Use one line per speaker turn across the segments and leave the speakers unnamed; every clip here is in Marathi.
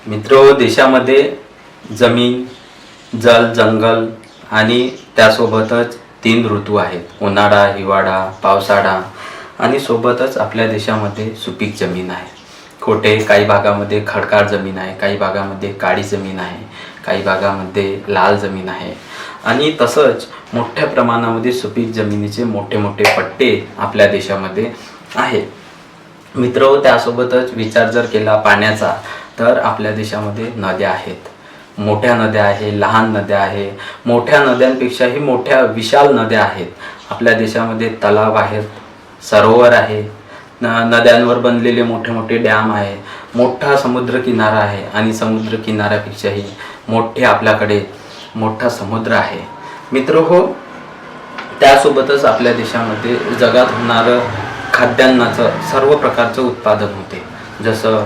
मित्रो, देशामध्ये जमीन, जल, जंगल आणि त्यासोबतच 3 ऋतू आहेत. उन्हाळा, हिवाळा, पावसाळा आणि सोबतच आपल्या देशामध्ये सुपीक जमीन आहे. काही भागामध्ये खडकाळ जमीन आहे, काही भागामध्ये काळी जमीन आहे, काही भागामध्ये लाल जमीन आहे आणि तसंच मोठ्या प्रमाणामध्ये सुपीक जमिनीचे मोठे मोठे पट्टे आपल्या देशामध्ये आहेत. मित्र, त्यासोबतच विचार जर केला पाण्याचा तर आपल्या देशामध्ये नद्या आहेत. मोठ्या नद्या आहे, लहान नद्या आहे, मोठ्या नद्यांपेक्षाही मोठ्या विशाल नद्या आहेत. आपल्या देशामध्ये तलाव आहेत, सरोवर आहे, नद्यांवर बनलेले मोठे मोठे डॅम आहे, मोठा समुद्रकिनारा आहे आणि समुद्रकिनाऱ्यापेक्षाही मोठे आपल्याकडे मोठा समुद्र आहे. मित्र हो, त्यासोबतच आपल्या देशामध्ये जगात होणारं खाद्यान्नाचं सर्व प्रकारचं उत्पादन होते. जसं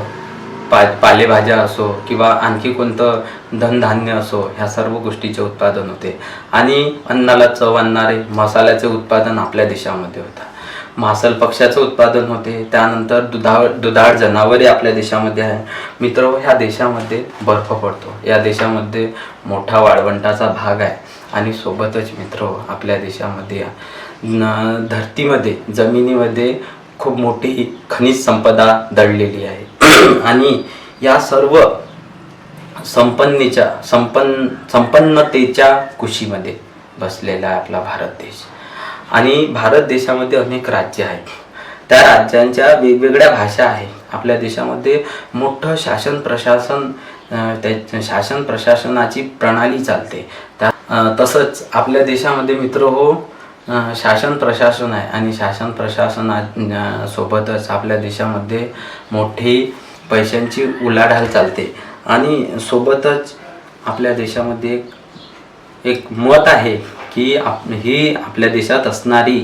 पालेभाज्या असो किंवा आणखी कोणतं धनधान्य असो, ह्या सर्व गोष्टीचे उत्पादन होते. आणि अन्नाला चव आणणारे मसाल्याचे उत्पादन आपल्या देशामध्ये होतं. मांसल पक्ष्याचं उत्पादन होते. त्यानंतर दुधाळ जनावरे आपल्या देशामध्ये आहे. मित्र, ह्या देशामध्ये बर्फ पडतो. या देशामध्ये मोठा वाळवंटाचा भाग आहे आणि सोबतच मित्र, आपल्या देशामध्ये धरतीमध्ये, जमिनीमध्ये खूप मोठी खनिज संपदा दडलेली आहे. आणि या सर्व संपन्नतेच्या कुशीमध्ये बसलेला आहे आपला भारत देश. आणि भारत देशामध्ये अनेक राज्य आहेत. त्या राज्यांच्या वेगवेगळ्या भाषा आहेत. आपल्या देशामध्ये मोठं शासन प्रशासनाची प्रणाली चालते. तसंच आपल्या देशामध्ये मित्र हो, शासन प्रशासन आहे आणि शासन प्रशासना सोबतच आपल्या देशामध्ये मोठी पैशांची उलाढाल चालते. आणि सोबतच आपल्या देशामध्ये एक मत आहे की ही आपल्या देशात असणारी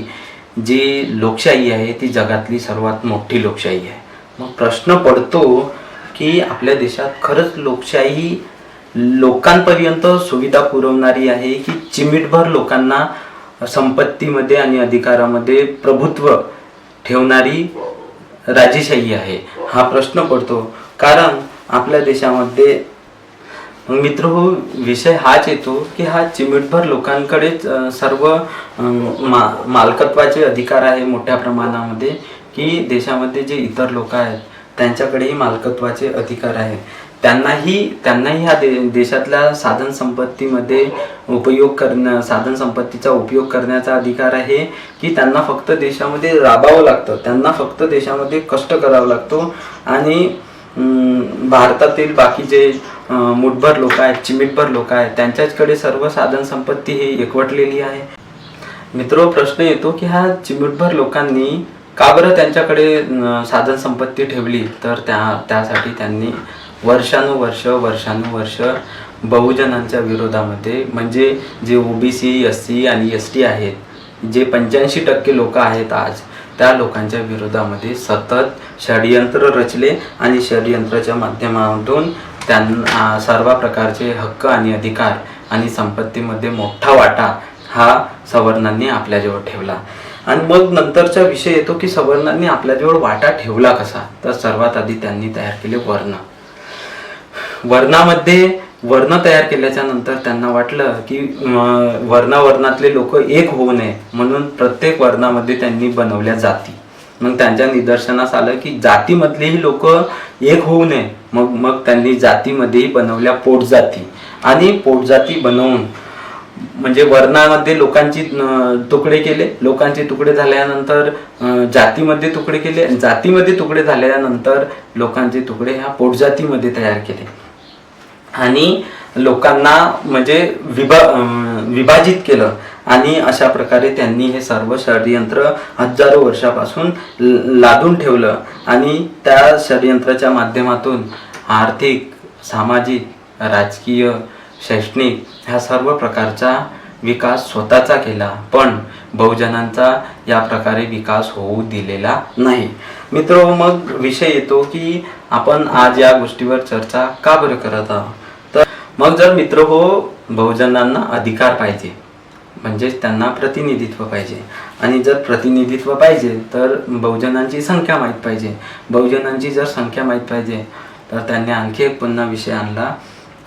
जी लोकशाही आहे ती जगातली सर्वात मोठी लोकशाही आहे. मग प्रश्न पडतो की आपल्या देशात खरंच लोकशाही लोकांपर्यंत सुविधा पुरवणारी आहे की चिमीटभर लोकांना संपत्तीमध्ये आणि अधिकारामध्ये प्रभुत्व ठेवणारी राजेशाही आहे? हा प्रश्न पडतो. कारण आपल्या देशामध्ये मित्र हो, विषय हाच येतो की हा चिमीटभर लोकांकडेच सर्व मालकत्वाचे अधिकार आहे मोठ्या प्रमाणामध्ये, की देशामध्ये जे इतर लोक आहेत त्यांच्याकडेही मालकत्वाचे अधिकार आहेत. त्यांनाही ह्या देशातल्या साधनसंपत्तीचा उपयोग करण्याचा अधिकार आहे, की त्यांना फक्त देशामध्ये राबावं लागतं, त्यांना फक्त देशामध्ये कष्ट करावं लागतो. आणि भारतातील बाकीचे मुठभर लोक आहेत, चिमीटभर लोक आहेत, त्यांच्याकडे सर्व साधनसंपत्ती ही एकवटलेली आहे. मित्र, प्रश्न येतो की ह्या चिमीटभर लोकांनी का बरं त्यांच्याकडे साधनसंपत्ती ठेवली? तर त्यासाठी त्यांनी वर्षानुवर्ष बहुजनांच्या विरोधामध्ये, म्हणजे जे OBC, SC आणि ST आहेत, जे 85% लोक आहेत आज, त्या लोकांच्या विरोधामध्ये सतत षडयंत्र रचले आणि षडयंत्राच्या माध्यमातून त्यांना सर्व प्रकारचे हक्क आणि अधिकार आणि संपत्तीमध्ये मोठा वाटा हा सवर्णांनी आपल्याजवळ ठेवला. आणि मग नंतरचा विषय येतो की सवर्णांनी आपल्याजवळ वाटा ठेवला कसा? तर सर्वात आधी त्यांनी तयार केले वर्ण तयार केल्याच्या नंतर त्यांना वाटलं की वर्णातले लोक एक होऊ नये म्हणून प्रत्येक वर्णामध्ये त्यांनी बनवल्या जाती. मग त्यांच्या निदर्शनास आलं की जातीमधलेही लोक एक होऊ नये, मग त्यांनी जातीमध्येही बनवल्या पोटजाती. आणि पोटजाती बनवून म्हणजे वर्णामध्ये लोकांची तुकडे केले, लोकांचे तुकडे झाल्यानंतर जातीमध्ये तुकडे केले, जातीमध्ये तुकडे झाल्यानंतर लोकांचे तुकडे ह्या पोटजातीमध्ये तयार केले आणि लोकांना म्हणजे विभाजित केलं. आणि अशा प्रकारे त्यांनी हे सर्व षडयंत्र हजारो वर्षापासून लादून ठेवलं. आणि त्या षडयंत्राच्या माध्यमातून आर्थिक, सामाजिक, राजकीय, शैक्षणिक ह्या सर्व प्रकारचा विकास स्वतःचा केला, पण बहुजनांचा या प्रकारे विकास होऊ दिलेला नाही. मित्र, मग विषय येतो की आपण आज या गोष्टीवर चर्चा का बरं करत आहोत? तर मग जर मित्र हो, बहुजनांना अधिकार पाहिजे, म्हणजेच त्यांना प्रतिनिधित्व पाहिजे. आणि जर प्रतिनिधित्व पाहिजे तर बहुजनांची संख्या माहीत पाहिजे. बहुजनांची जर संख्या माहीत पाहिजे तर त्यांनी आणखी एक पुन्हा विषय आणला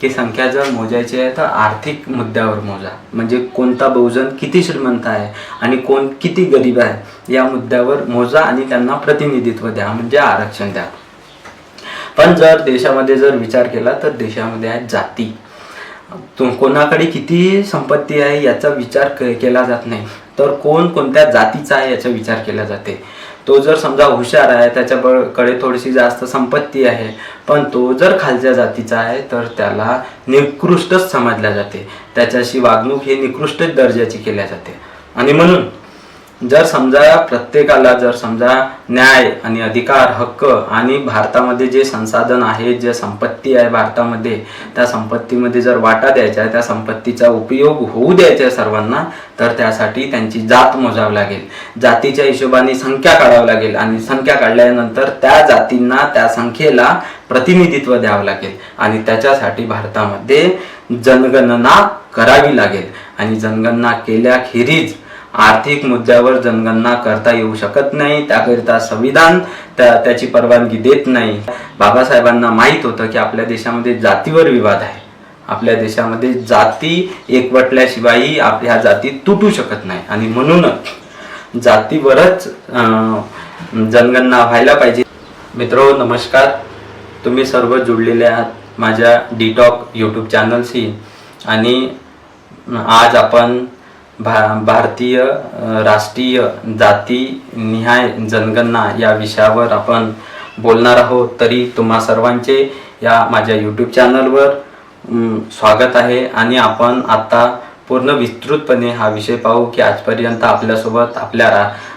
की संख्या जर मोजायची आहे तर आर्थिक मुद्द्यावर मोजा, म्हणजे कोणता बहुजन किती श्रीमंत आहे आणि कोण किती गरीब आहे या मुद्द्यावर मोजा आणि त्यांना प्रतिनिधित्व द्या, म्हणजे आरक्षण द्या. पण जर देशामध्ये जर विचार केला तर देशामध्ये आहेत जाती. कोणाकडे किती संपत्ती आहे याचा विचार केला जात नाही, तर कोण कोणत्या जातीचा आहे याचा विचार केला जाते. तो जर समजा हुशार आहे, त्याच्याकडे थोडीशी जास्त संपत्ती आहे, पण तो जर खालच्या जातीचा आहे तर त्याला निकृष्टच समजल्या जाते, त्याच्याशी वागणूक ही निकृष्ट दर्जाची केल्या जाते. आणि म्हणून जर समजा प्रत्येकाला जर समजा न्याय आणि अधिकार, हक्क आणि भारतामध्ये जे संसाधन आहे, जे संपत्ती आहे भारतामध्ये, त्या संपत्तीमध्ये जर वाटा द्यायचा आहे, त्या संपत्तीचा उपयोग होऊ द्यायचा आहे सर्वांना, तर त्यासाठी त्यांची जात मोजावी लागेल. जातीच्या हिशोबाने संख्या काढावी लागेल आणि संख्या काढल्यानंतर त्या जातींना, त्या संख्येला प्रतिनिधित्व द्यावं लागेल आणि त्याच्यासाठी भारतामध्ये जनगणना करावी लागेल. आणि जनगणना केल्याखेरीज आर्थिक मुद्द्यावर जनगणना करता येऊ शकत नाही, त्याकरिता संविधान त्याची परवानगी देत नाही. बाबासाहेबांना माहीत होतं की आपल्या देशामध्ये जातीवर विवाद आहे, आपल्या देशामध्ये जाती एकवटल्याशिवाय आपल्या जाती तुटू शकत नाही आणि म्हणूनच जातीवरच जनगणना व्हायला पाहिजे. मित्रो नमस्कार, तुम्ही सर्व जुळलेले आहात माझ्या डीटॉक यूट्यूब चॅनलशी आणि आज आपण भारतीय राष्ट्रीय जाती निहाय जनगणना या विषयावर आपण बोलणार आहोत. तरी तुम्हा सर्वांचे या माझ्या यूट्यूब चॅनलवर स्वागत आहे आणि आपण आता पूर्ण विस्तृतपणे हा विषय पाहू की आजपर्यंत आपल्यासोबत आपल्या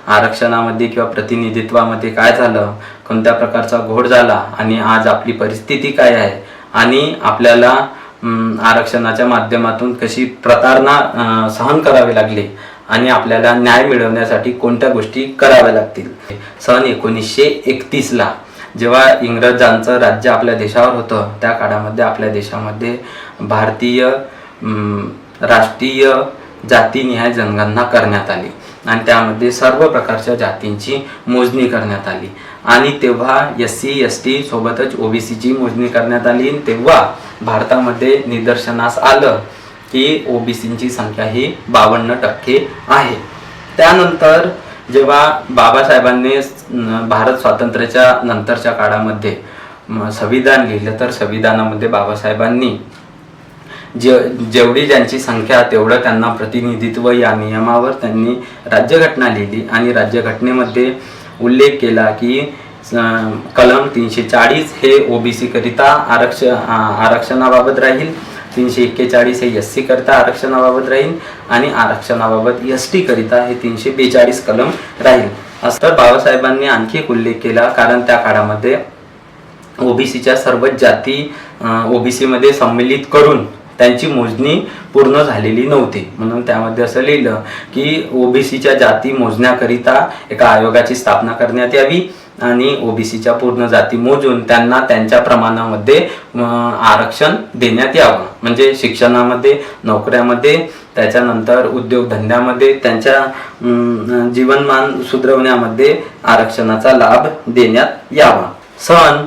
आरक्षणामध्ये किंवा प्रतिनिधित्वामध्ये काय झालं, कोणत्या प्रकारचा घोळ झाला आणि आज आपली परिस्थिती काय आहे आणि आपल्याला आरक्षणाच्या माध्यमातून कशी प्रतारणा सहन करावी लागली आणि आपल्याला न्याय मिळवण्यासाठी कोणत्या गोष्टी कराव्या लागतील. सन 1931ला जेव्हा इंग्रजांचं राज्य आपल्या देशावर होतं, त्या काळामध्ये आपल्या देशामध्ये भारतीय राष्ट्रीय जातीनिहाय जनगणना करण्यात आली आणि त्यामध्ये सर्व प्रकारच्या जातींची मोजणी करण्यात आली. आणि तेव्हा SC ST सोबतच OBCची मोजणी करण्यात आली. तेव्हा भारतामध्ये निदर्शनास आलं की OBCची संख्या ही 52% आहे. त्यानंतर जेव्हा बाबासाहेबांनी भारत स्वातंत्र्याच्या नंतरच्या काळामध्ये संविधान लिहिलं, तर संविधानामध्ये बाबासाहेबांनी जेवढी ज्यांची संख्या तेवढं त्यांना प्रतिनिधित्व या नियमावर त्यांनी राज्यघटना लिहिली आणि राज्यघटनेमध्ये उल्लेख केला की कलम 340 हे OBC करिता आरक्षणाबाबत राहील, 341 हे SC करिता आरक्षणाबाबत राहील आणि आरक्षणाबाबत ST करिता हे 342 कलम राहील. असं तर बाबासाहेबांनी आणखी एक उल्लेख केला, कारण त्या काळामध्ये OBCच्या सर्वच जाती OBC मध्ये सम्मिलित करून त्यांची मोजणी पूर्ण झालेली नव्हती. म्हणून त्यामध्ये असं लिहिलं की OBCच्या जाती मोजण्याकरिता एका आयोगाची स्थापना करण्यात यावी आणि OBCच्या पूर्ण जाती मोजून त्यांना त्यांच्या प्रमाणामध्ये आरक्षण देण्यात यावं, म्हणजे शिक्षणामध्ये, नोकऱ्यामध्ये, त्याच्यानंतर उद्योगधंद्यामध्ये, त्यांच्या जीवनमान सुधारवण्यामध्ये आरक्षणाचा लाभ देण्यात यावा. सन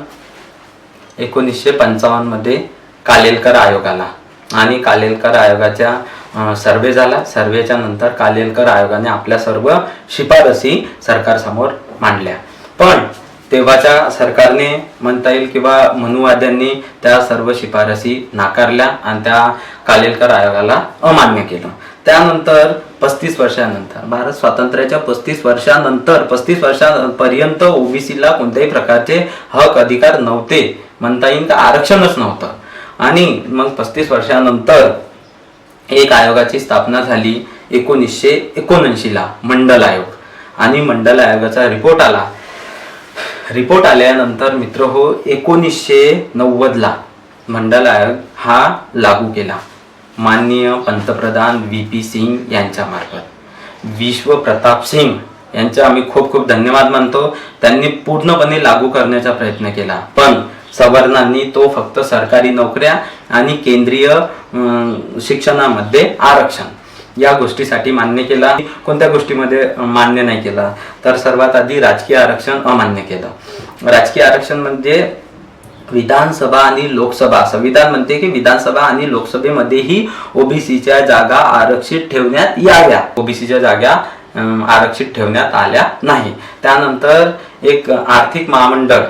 1955 मध्ये कालेलकर आयोग आला आणि कालेलकर आयोगाच्या सर्वे झाला. सर्वेच्या नंतर कालेलकर आयोगाने आपल्या सर्व शिफारसी सरकारसमोर मांडल्या, पण तेव्हाच्या सरकारने म्हणता येईल किंवा मनुवाद्यांनी त्या सर्व शिफारसी नाकारल्या आणि त्या कालेलकर आयोगाला अमान्य केलं. त्यानंतर 35 वर्षानंतर, भारत स्वातंत्र्याच्या 35 वर्षापर्यंत OBCला कोणत्याही प्रकारचे हक अधिकार नव्हते, म्हणता येईल का आरक्षणच नव्हतं. आणि मग 35 वर्षानंतर एक आयोगाची स्थापना झाली 1979ला, मंडल आयोग. आणि मंडल आयोगाचा रिपोर्ट आल्यानंतर मित्रहो 1990ला मंडल आयोग हा लागू केला माननीय पंतप्रधान VP सिंग यांच्या मार्फत. विश्व प्रताप सिंग यांचे आम्ही खूप खूप धन्यवाद मानतो. त्यांनी पूर्णपणे लागू करण्याचा प्रयत्न केला, पण सवर्णांनी तो फक्त सरकारी नोकऱ्या आणि केंद्रीय शिक्षणामध्ये आरक्षण या गोष्टीसाठी मान्य केला. कोणत्या गोष्टीमध्ये मान्य नाही केला, तर सर्वात आधी राजकीय आरक्षण अमान्य केलं. राजकीय आरक्षण म्हणजे विधानसभा आणि लोकसभा, संविधान म्हणते की विधानसभा आणि लोकसभेमध्येही ओबीसीच्या जागा आरक्षित ठेवण्यात याव्या. ओबीसीच्या जागा आरक्षित ठेवण्यात आल्या नाही. त्यानंतर एक आर्थिक महामंडळ,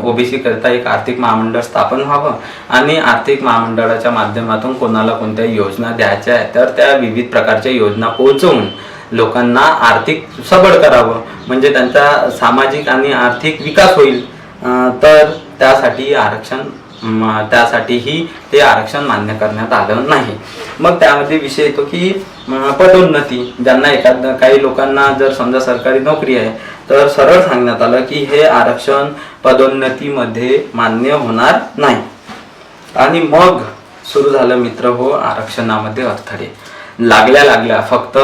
ओबीसी करता एक आर्थिक महामंडळ स्थापन व्हावं आणि आर्थिक महामंडळाच्या माध्यमातून कोणाला कोणत्या योजना द्यायच्या आहेत तर त्या विविध प्रकारच्या योजना पोहोचवून लोकांना आर्थिक सबळ करावं, म्हणजे त्यांचा सामाजिक आणि आर्थिक विकास होईल. तर त्यासाठीही ते आरक्षण मान्य करण्यात आलं नाही. मग त्यामध्ये विषय येतो की पदोन्नती, ज्यांना काही लोकांना जर समजा सरकारी नोकरी आहे तर सरळ सांगण्यात आलं की हे आरक्षण पदोन्नतीमध्ये मान्य होणार नाही. आणि मग सुरू झालं मित्र हो आरक्षणामध्ये अडथळे लागल्या. फक्त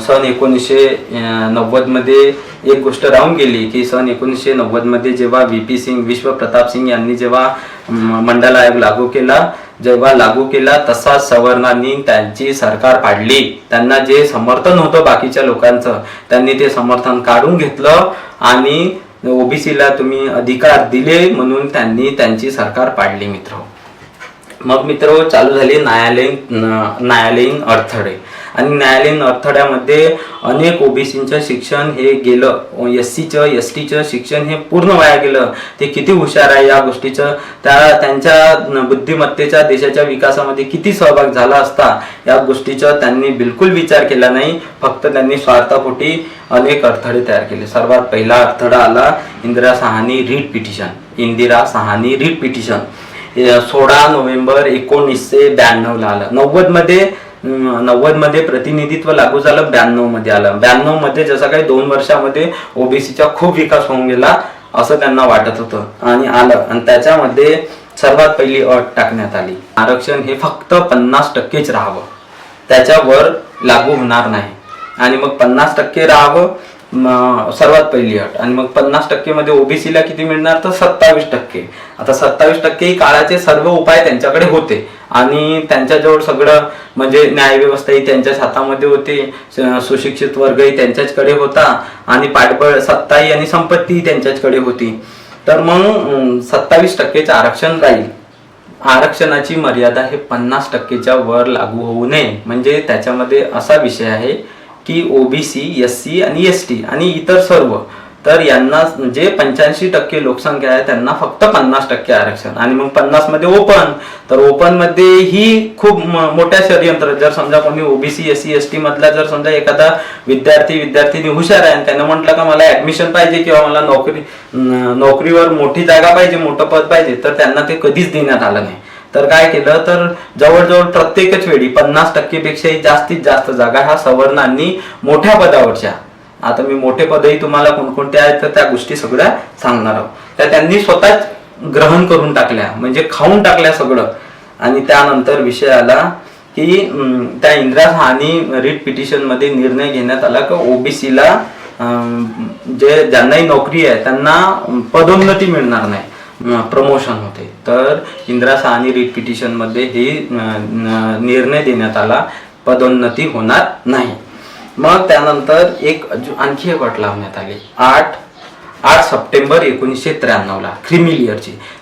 सन 1990 मध्ये एक गोष्ट राहून गेली की सन 1990 मध्ये जेव्हा VP सिंग, विश्व प्रताप सिंग यांनी जेव्हा मंडल आयोग लागू केला तसा सवर्णांनी त्यांची सरकार पाडली. त्यांना जे समर्थन होतं बाकीच्या लोकांचं त्यांनी ते समर्थन काढून घेतलं आणि ओबीसीला तुम्ही अधिकार दिले म्हणून त्यांनी त्यांची सरकार पाडली मित्र. मग मित्र चालू झाले न्यायालयीन अडथळे. आणि न्यायालयीन अडथळ्यामध्ये अनेक ओबीसीचं शिक्षण हे गेलं, SCचं शिक्षण हे पूर्ण वाया गेलं. ते किती हुशार आहे या गोष्टीचं, त्यांच्या बुद्धिमत्तेचा देशाच्या विकासामध्ये किती सहभाग झाला असता या गोष्टीचा त्यांनी बिलकुल विचार केला नाही. फक्त त्यांनी स्वार्थापोटी अनेक अडथळे तयार केले. सर्वात पहिला अडथळा आला इंदिरा साहनी रीट पिटिशन 16 नोव्हेंबर 1992 ला आलं. 90 मध्ये प्रतिनिधित्व लागू झालं, 92 मध्ये आलं. 92 मध्ये जसं काही 2 वर्षामध्ये ओबीसीचा खूप विकास होऊन गेला असं त्यांना वाटत होतं आणि आलं. आणि त्याच्यामध्ये सर्वात पहिली अट टाकण्यात आली, आरक्षण हे फक्त 50% राहावं, त्याच्यावर लागू होणार नाही. आणि मग 50% राहावं सर्वात पहिली अट. आणि मग 50% मध्ये ओबीसीला किती मिळणार तर 27%. आता 27% काळाचे सर्व उपाय त्यांच्याकडे होते आणि त्यांच्याजवळ सगळं म्हणजे न्याय व्यवस्थाही त्यांच्याच हातामध्ये होती, सुशिक्षित वर्गही त्यांच्याचकडे होता आणि पाठबळ सत्ताही आणि संपत्ती त्यांच्याचकडे होती. तर मग 27%चं आरक्षण राहील. आरक्षणाची मर्यादा हे 50%च्या वर लागू होऊ नये. म्हणजे त्याच्यामध्ये असा विषय आहे की ओबीसी, SC आणि ST आणि इतर सर्व तर यांना जे 85% लोकसंख्या आहे त्यांना फक्त 50% आरक्षण. आणि मग 50 मध्ये ओपन, तर ओपन मध्ये ही खूप मोठ्या षडयंत्र. जर समजा कोणी ओबीसी, SC, ST मधला जर समजा एखादा विद्यार्थी हुशार आहे आणि त्यानं म्हटलं का मला ऍडमिशन पाहिजे किंवा मला नोकरीवर मोठी जागा पाहिजे, मोठं पद पाहिजे, तर त्यांना ते कधीच देण्यात आलं नाही. तर काय केलं तर जवळजवळ प्रत्येकच वेळी 50% पेक्षाही जास्तीत जास्त जागा ह्या सवर्णांनी मोठ्या पदावरच्या, आता मी मोठे पदही तुम्हाला कोणकोणते आहेत तर त्या गोष्टी सगळ्या सांगणार आहोत, त्या त्यांनी स्वतःच ग्रहण करून टाकल्या, म्हणजे खाऊन टाकल्या सगळं. आणि त्यानंतर विषय आला की त्या इंदिरा साहनी रीट पिटिशन मध्ये निर्णय घेण्यात आला की ओबीसीला ज्यांनाही नोकरी आहे त्यांना पदोन्नती मिळणार नाही, प्रमोशन होते. तर इंदिरा साहनी रीट पिटिशन मध्ये हे निर्णय देण्यात आला, पदोन्नती होणार नाही. मग त्यानंतर आणखी एक अट लावण्यात आली 8 सप्टेंबर 1993 ला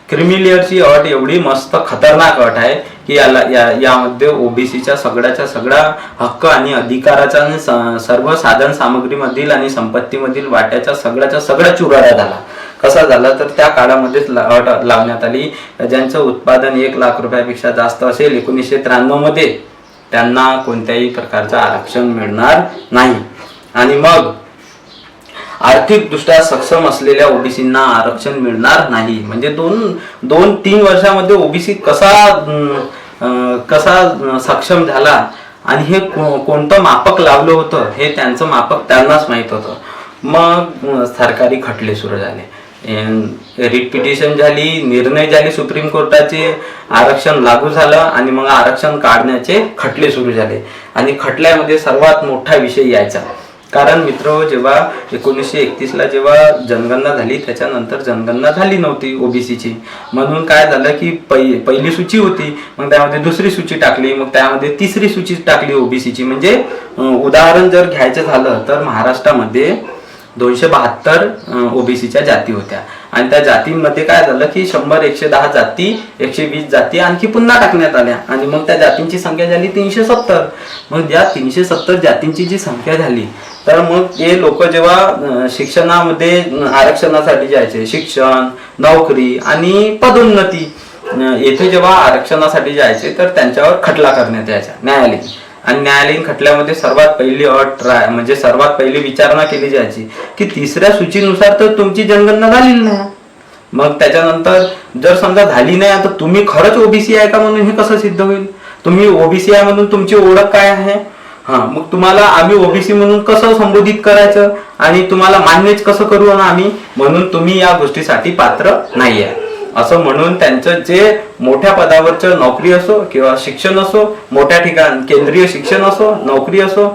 क्रिमिलियरची अट एवढी मस्त खतरनाक अट आहे की यामध्ये ओबीसीच्या सगळा हक्क आणि अधिकाराचा आणि सर्व साधन सामग्रीमधील आणि संपत्तीमधील वाट्याचा सगळा चुराडा झाला. कसा झाला तर त्या काळामध्येच अट लावण्यात आली, ज्यांचं उत्पादन 1 लाख रुपयापेक्षा जास्त असेल 1993 मध्ये त्यांना कोणत्याही प्रकारचं आरक्षण मिळणार नाही. आणि मग आर्थिक दृष्ट्या सक्षम असलेल्या ओबीसींना आरक्षण मिळणार नाही. म्हणजे 2-3 वर्षामध्ये ओबीसी कसा सक्षम झाला आणि हे कोणतं मापक लावलं होतं हे त्यांचं मापक त्यांनाच माहित होतं. मग सरकारी खटले सुरू झाले, रीट पिटिशन झाली, निर्णय झाले सुप्रीम कोर्टाचे, आरक्षण लागू झालं आणि मग आरक्षण काढण्याचे खटले सुरू झाले. आणि खटल्यामध्ये सर्वात मोठा विषय यायचा, कारण मित्र जेव्हा 1931 ला जेव्हा जनगणना झाली त्याच्यानंतर जनगणना झाली नव्हती ओबीसीची, म्हणून काय झालं की पहिली सूची होती, मग त्यामध्ये दुसरी सूची टाकली, मग त्यामध्ये तिसरी सूची टाकली ओबीसीची. म्हणजे उदाहरण जर घ्यायचं झालं तर महाराष्ट्रामध्ये 272 ओबीसीच्या जाती होत्या आणि त्या जातींमध्ये काय झालं की 100, 110 जाती, 120 जाती आणखी पुन्हा टाकण्यात आल्या आणि मग त्या जातींची संख्या झाली 370. मग या 370 जातींची जी संख्या झाली तर मग ते लोक जेव्हा शिक्षणामध्ये आरक्षणासाठी जायचे, शिक्षण, नोकरी आणि पदोन्नती येथे जेव्हा आरक्षणासाठी जायचे तर त्यांच्यावर खटला करण्यात यायचा न्यायालयीन. आणि न्यायालयीन खटल्यामध्ये सर्वात पहिली अट म्हणजे सर्वात पहिली विचारणा केली जायची की 3ऱ्या सूचीनुसार तर तुमची जनगणना झालेली नाही. मग त्याच्यानंतर जर समजा झाली नाही तर तुम्ही खरंच ओबीसी आहे का म्हणून हे कसं सिद्ध होईल? तुम्ही ओबीसी आहे म्हणून तुमची ओळख काय आहे? मग तुम्हाला आम्ही ओबीसी म्हणून कसं संबोधित करायचं आणि तुम्हाला मान्यच कसं करू ना आम्ही, म्हणून तुम्ही या गोष्टीसाठी पात्र नाही आहे असं म्हणून त्यांचं जे मोठ्या पदावरचं नोकरी असो किंवा शिक्षण असो, मोठ्या ठिकाण केंद्रीय शिक्षण असो, नोकरी असो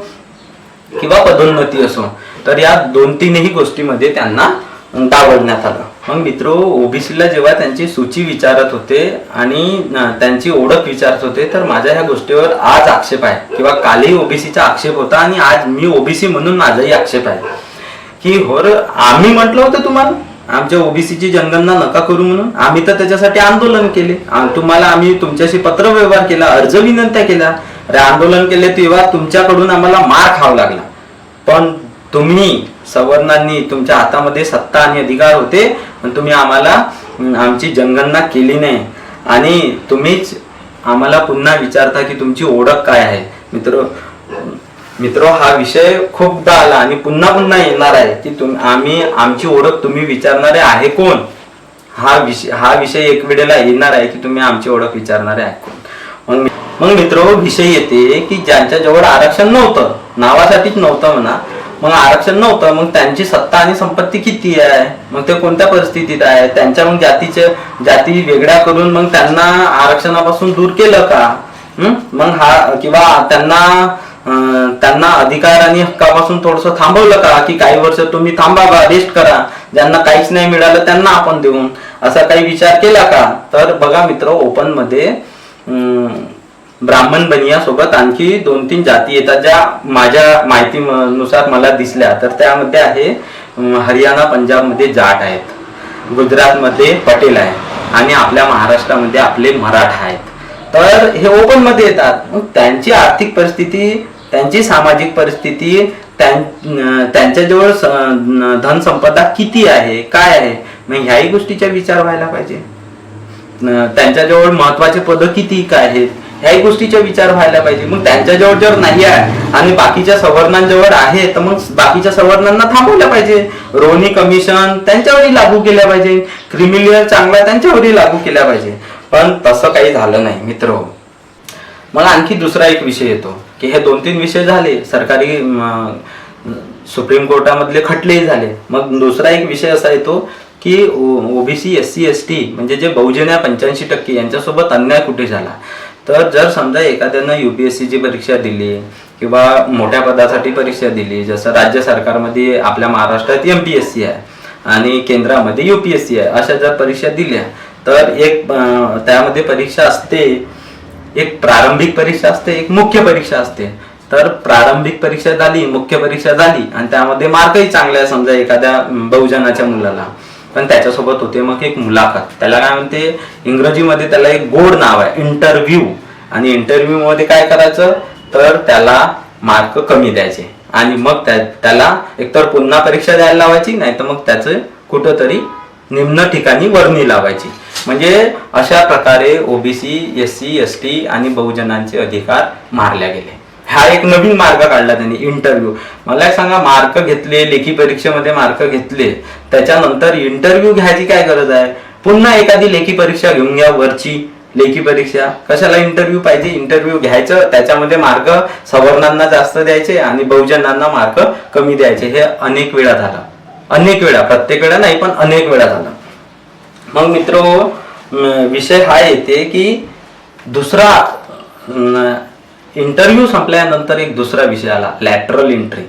किंवा पदोन्नती असो, तर या 2-3ही गोष्टीमध्ये त्यांना डावलण्यात आलं. मग मित्र, ओबीसीला जेव्हा त्यांची सूची विचारत होते आणि त्यांची ओळख विचारत होते तर माझ्या ह्या गोष्टीवर आज आक्षेप आहे किंवा कालही ओबीसीचा आक्षेप होता आणि आज मी ओबीसी म्हणून माझाही आक्षेप आहे की आम्ही म्हटलं होतं तुम्हाला आमच्या ओबीसीची जनगणना नका करू म्हणून. आम्ही तर त्याच्यासाठी आंदोलन केले, तुम्हाला आम्ही तुमच्याशी पत्रव्यवहार केला, अर्ज विनंत्या केल्या, आंदोलन केले, तेव्हा तुमच्याकडून आम्हाला मार खावा लागला. पण तुम्ही सवर्णांनी तुमच्या हातामध्ये सत्ता आणि अधिकार होते पण तुम्ही आम्हाला आमची जनगणना केली नाही आणि तुम्हीच आम्हाला पुन्हा विचारता की तुमची ओळख काय आहे. मित्र, हा विषय खूपदा आला आणि पुन्हा पुन्हा येणार आहे की आमची ओळख तुम्ही विचारणारे आहे कोण. हा विषय एक वेळेला येणार आहे की तुम्ही आमची ओळख विचारणारे आहे कोण. मग मित्र, विषय येते की ज्यांच्याजवळ आरक्षण नव्हतं, नावासाठीच नव्हतं म्हणा, मग आरक्षण नव्हतं, मग त्यांची सत्ता आणि संपत्ती किती आहे, मग ते कोणत्या परिस्थितीत आहे, त्यांच्या मग जाती वेगळ्या करून मग त्यांना आरक्षणापासून दूर केलं का? मग किंवा त्यांना अधिकार आणि हक्कापासून थोडंसं थांबवलं का की काही वर्ष तुम्ही थांबा, रेस्ट करा, ज्यांना काहीच नाही मिळालं त्यांना आपण देऊन, असा काही विचार केला का? तर बघा मित्र, ओपन मध्ये ब्राह्मण बनिया सोबत आणखी 2-3 जाती येतात ज्या माझ्या माहितीनुसार मला दिसल्या. तर त्यामध्ये आहे हरियाणा, पंजाबमध्ये जाट आहेत, गुजरातमध्ये पटेल आहे आणि आपल्या महाराष्ट्रामध्ये आपले मराठा आहेत. तर हे ओपन मध्ये येतात. मग त्यांची आर्थिक परिस्थिती, त्यांची सामाजिक परिस्थिती, त्यांच्याजवळ धनसंपदा किती आहे, काय आहे, मग ह्याही गोष्टीचा विचार व्हायला पाहिजे. त्यांच्याजवळ महत्वाचे पद किती काय आहेत ह्याही गोष्टीचा विचार व्हायला पाहिजे. मग त्यांच्याजवळ जर नाही आहे आणि बाकीच्या सवर्णांजवळ आहे तर मग बाकीच्या सवर्णांना थांबवल्या पाहिजे. रोहिणी कमिशन त्यांच्यावरही लागू केल्या पाहिजे, क्रिमिलियर चांगला त्यांच्यावरही लागू केल्या पाहिजे. पण तसं काही झालं नाही मित्र. मला आणखी दुसरा एक विषय येतो की हे 2-3 विषय झाले, सरकारी सुप्रीम कोर्टामधले खटलेही झाले. मग दुसरा एक विषय असा येतो की ओबीसी, SC, ST म्हणजे जे बहुजन 85% यांच्यासोबत अन्याय कुठे झाला. तर जर समजा एखाद्यानं UPSCची परीक्षा दिली किंवा मोठ्या पदासाठी परीक्षा दिली, जसं राज्य सरकारमध्ये आपल्या महाराष्ट्रात MPSC आहे आणि केंद्रामध्ये UPSC आहे, अशा जर परीक्षा दिल्या तर एक त्यामध्ये परीक्षा असते, एक प्रारंभिक परीक्षा असते, एक मुख्य परीक्षा असते. तर प्रारंभिक परीक्षा झाली, मुख्य परीक्षा झाली आणि त्यामध्ये मार्कही चांगले आहे समजा एखाद्या बहुजनाच्या मुलाला, पण त्याच्यासोबत होते मग एक मुलाखत, त्याला काय म्हणते इंग्रजीमध्ये त्याला एक गोड नाव आहे इंटरव्ह्यू. आणि इंटरव्ह्यू मध्ये काय करायचं तर त्याला मार्क कमी द्यायचे आणि मग त्याला एकतर पुन्हा परीक्षा द्यायला लावायची, नाही तर मग त्याचं कुठंतरी निम्न ठिकाणी वर्णी लावायची. म्हणजे अशा प्रकारे ओबीसी, SC, ST आणि बहुजनांचे अधिकार मारले गेले. हा एक नवीन मार्ग काढला त्यांनी, इंटरव्ह्यू. मला एक सांगा, मार्क घेतले, लेखी परीक्षेमध्ये मार्क घेतले, त्याच्यानंतर इंटरव्ह्यू घ्यायची काय गरज आहे? पुन्हा एखादी लेखी परीक्षा घेऊन घ्या, वरची लेखी परीक्षा. कशाला इंटरव्ह्यू पाहिजे? इंटरव्ह्यू घ्यायचं, त्याच्यामध्ये मार्क सवर्णांना जास्त द्यायचे आणि बहुजनांना मार्क कमी द्यायचे. हे अनेक वेळा झालं, अनेक वेळा, प्रत्येक वेळा नाही पण अनेक वेळा झालं. मग मित्र, विषय हा येते की दुसरा इंटरव्ह्यू संपल्यानंतर एक दुसरा विषय आला, लॅटरल एंट्री.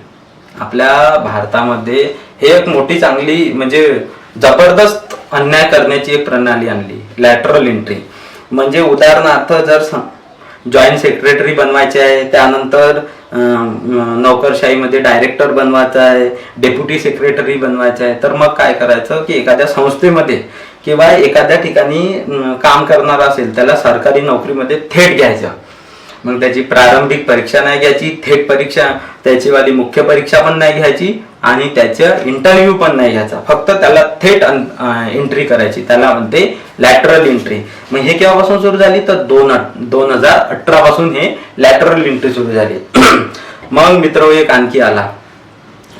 आपल्या भारतामध्ये हे एक मोठी चांगली म्हणजे जबरदस्त अन्याय करण्याची एक प्रणाली आणली, लॅटरल एंट्री. म्हणजे उदाहरणार्थ जर जॉईंट सेक्रेटरी बनवायचे आहे, त्यानंतर नोकरशाहीमध्ये डायरेक्टर बनवायचं आहे, डेप्युटी सेक्रेटरी बनवायचं आहे, तर मग काय करायचं की एखाद्या संस्थेमध्ये किंवा एखाद्या ठिकाणी काम करणारा असेल त्याला सरकारी नोकरीमध्ये थेट घ्यायचं. मग त्याची प्रारंभिक परीक्षा नाही घ्यायची, थेट परीक्षा त्याची वाली मुख्य परीक्षा पण नाही घ्यायची आणि त्याचं इंटरव्ह्यू पण नाही घ्यायचा, फक्त त्याला थेट एंट्री करायची, त्याला म्हणते लॅटरल एंट्री. मग हे केव्हापासून सुरू झाली तर 2018 पासून हे लॅटरल एंट्री सुरू झाली. मग मित्र एक आणखी आला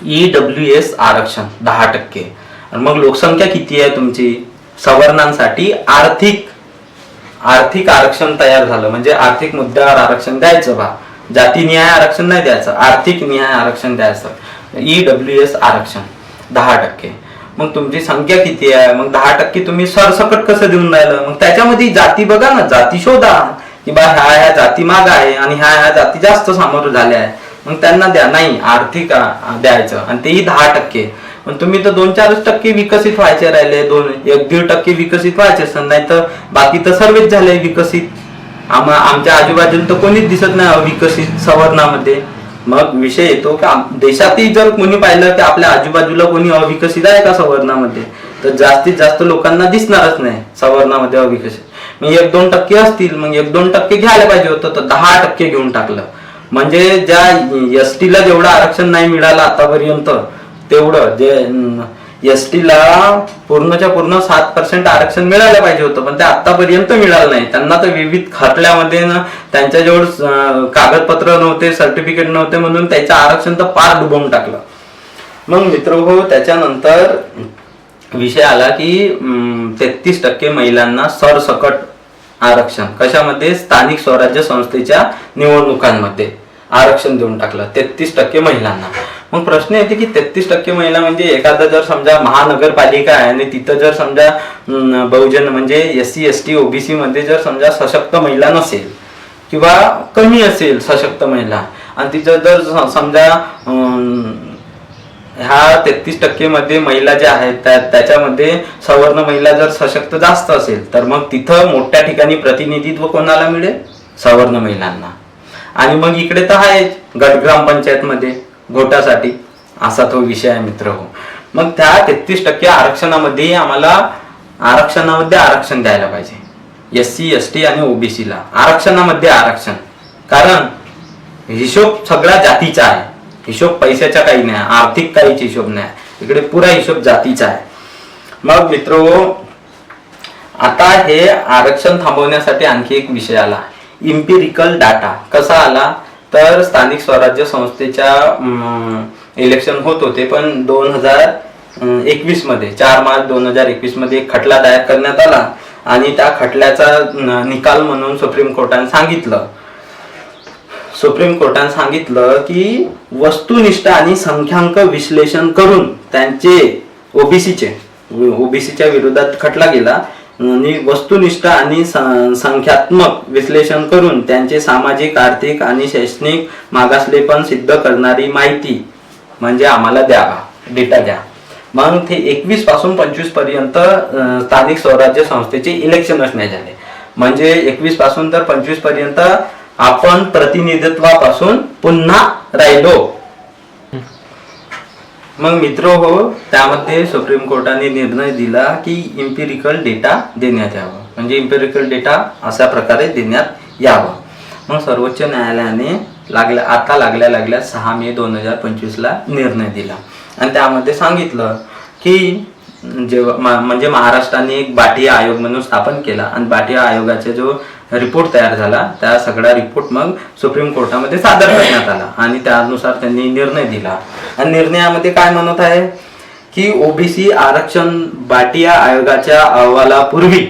EWS आरक्षण 10%. मग लोकसंख्या किती आहे तुमची, सवर्णांसाठी आर्थिक आरक्षण तयार झालं, म्हणजे आर्थिक मुद्द्यावर आरक्षण द्यायचं बा, जातीनिहाय आरक्षण नाही द्यायचं, आर्थिक निहाय आरक्षण द्यायचं. EWS आरक्षण 10%. मग तुमची संख्या किती आहे, मग 10% तुम्ही सरसकट कसं देऊन राहिलं, मग त्याच्यामध्ये जाती बघा ना, जाती शोधा की बा ह्या जाती माग आहे आणि ह्या जाती जास्त सामोरं झाल्या आहे, मग त्यांना द्या. नाही, आर्थिक द्यायचं आणि तेही 10%. पण तुम्ही तर 2-4% विकसित व्हायचे राहिले, 1-1.5% विकसित व्हायचे असं, नाही तर बाकी तर सर्वच झाले विकसित. आमच्या आजूबाजूला तर कोणीच दिसत नाही अविकसित सवर्णामध्ये. मग विषय येतो की देशातही जर कोणी पाहिलं की आपल्या आजूबाजूला कोणी अविकसित आहे का सवर्णामध्ये, तर जास्तीत जास्त लोकांना दिसणारच नाही सवर्णामध्ये अविकसित. मग 1-2% असतील, मग 1-2% घ्यायला पाहिजे होतं, तर 10% घेऊन टाकलं. म्हणजे ज्या ST ला जेवढं आरक्षण नाही मिळालं आतापर्यंत, तेवढं जे ST ला पूर्णच्या पूर्ण 7% आरक्षण मिळायला पाहिजे होतं, पण ते आतापर्यंत मिळालं नाही. त्यांना तर विविध खटल्यामध्ये ना त्यांच्याजवळ कागदपत्र नव्हते, सर्टिफिकेट नव्हते, म्हणून त्याचं आरक्षण तर पार डुबवून टाकलं. मग मित्र हो, त्याच्यानंतर विषय आला की 33% महिलांना सरसकट आरक्षण, कशामध्ये, स्थानिक स्वराज्य संस्थेच्या निवडणुकांमध्ये आरक्षण देऊन टाकलं 33% महिलांना. मग प्रश्न येते की 33% महिला म्हणजे एखादा जर समजा महानगरपालिका आहे आणि तिथं जर समजा बहुजन म्हणजे SC ST OBC मध्ये जर समजा सशक्त महिला नसेल किंवा कमी असेल सशक्त महिला, आणि तिथं जर समजा ह्या 33% मध्ये महिला ज्या आहेत त्याच्यामध्ये सवर्ण महिला जर सशक्त जास्त असेल, तर मग तिथं मोठ्या ठिकाणी प्रतिनिधित्व कोणाला मिळेल, सवर्ण महिलांना. आणि मग इकडे तर आहे गट ग्रामपंचायत मध्ये घोटासाठी, असा तो विषय आहे मित्र हो. मग त्या 33% आरक्षणामध्ये आम्हाला आरक्षण द्यायला पाहिजे SC ST आणि OBC ला, आरक्षणामध्ये आरक्षण. कारण हिशोब सगळा जातीचा आहे, हिशोब पैशाचा काही नाही, आर्थिक काहीच हिशोब नाही, इकडे पुरा हिशोब जातीचा आहे. मग मित्र आता हे आरक्षण थांबवण्यासाठी आणखी एक विषय आला, इम्पिरिकल डाटा. कसा आला तर स्थानिक स्वराज्य संस्थेच्या इलेक्शन होत होते, पण 2021 मध्ये 4 मार्च 2021 मध्ये एक खटला दायर करण्यात आला आणि त्या खटल्याचा निकाल म्हणून सुप्रीम कोर्टाने सांगितलं की वस्तुनिष्ठ आणि संख्यांक विश्लेषण करून त्यांचे ओबीसीच्या विरोधात खटला गेला आणि वस्तुनिष्ठ आणि संख्यात्मक विश्लेषण करून त्यांचे सामाजिक, आर्थिक आणि शैक्षणिक मागासलेपण सिद्ध करणारी माहिती म्हणजे आम्हाला द्यावा, डेटा द्या. मग ते 21 पासून 25 पर्यंत स्थानिक स्वराज्य संस्थेचे इलेक्शनच नाही झाले, म्हणजे 21 पासून तर 25 पर्यंत आपण प्रतिनिधित्वापासून पुन्हा राहिलो. मग मित्र हो, त्यामध्ये सुप्रीम कोर्टाने निर्णय दिला की इम्पिरिकल डेटा देण्यात यावं, म्हणजे इम्पिरिकल डेटा अशा प्रकारे देण्यात यावं. मग सर्वोच्च न्यायालयाने लागल्या 6 मे 2025 ला निर्णय दिला आणि त्यामध्ये सांगितलं की जेव्हा म्हणजे महाराष्ट्राने एक बाटिया आयोग म्हणून स्थापन केला आणि बाटिया आयोगाचा जो रिपोर्ट तयार झाला त्या सगळा रिपोर्ट मग सुप्रीम कोर्टामध्ये सादर करण्यात आला आणि त्यानुसार त्यांनी निर्णय दिला. आणि निर्णयामध्ये काय म्हणत आहे की ओबीसी आरक्षण बाटिया आयोगाच्या अहवालापूर्वी